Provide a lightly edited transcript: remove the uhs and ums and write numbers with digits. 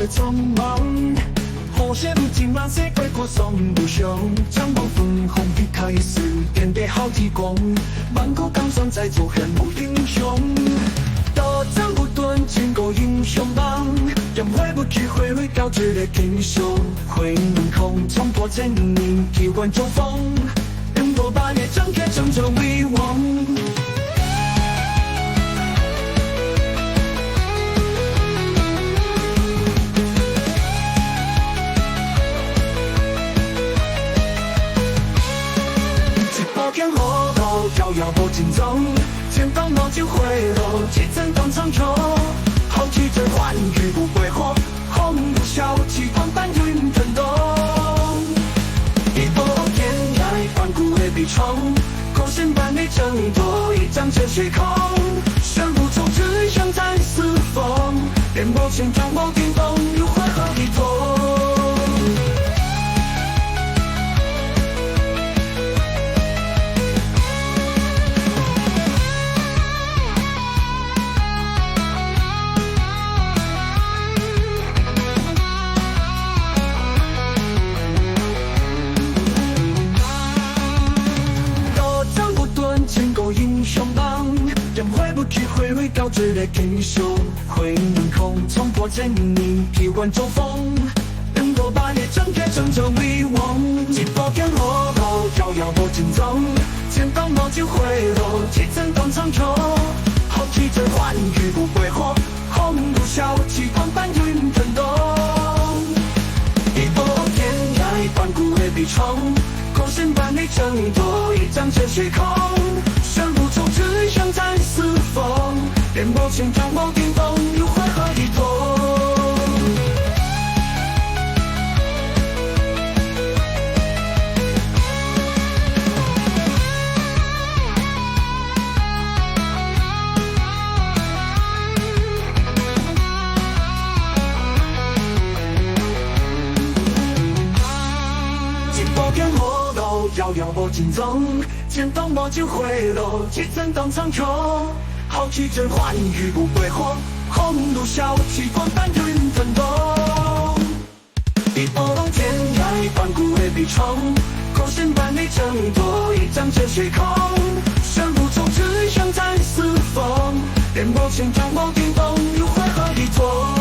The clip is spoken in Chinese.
的匆忙，好些路径那些鬼过送不休，张望粉红的开始，天地好提供，万国刚上在做很武英雄。刀枪不断，剑够英雄榜，让回不去回味高举的英雄，回门空冲破千年，替换周风，人多把夜张开，拯救为王。天火头遥遥不尽踪，剑刀脑筋回路，几曾当苍穹。豪气这寰宇不归火，红如小气光般云腾动。一波天涯，万古的笔冲，勾心般的争夺，一掌遮血空。宣布从此相战四风，连魔千丈谋顶峰，如淮河一统。英雄榜，让回不去回味高举的英雄，回门空冲破千年，替换周风，人多把夜睁开，拯救为王。一波天火头，遥遥不尽踪，剑刀脑筋回路，几曾当苍穹。豪气这寰宇不归火，红如小气光般云腾动。一波天涯，万古的笔冲，勾心般的争夺，一掌遮血空。宣布从此相战四风，连魔千丈谋顶峰，如淮河一统。一波天火斗，遥遥不尽踪。剑刀脑筋回路，几曾当苍穹。豪气这寰宇不归火，红如小气光般云腾动。一波天涯，万古的笔冲，勾心般的争夺，一掌遮血空。宣布从此相战四风，连魔千丈谋顶峰，如淮河一统。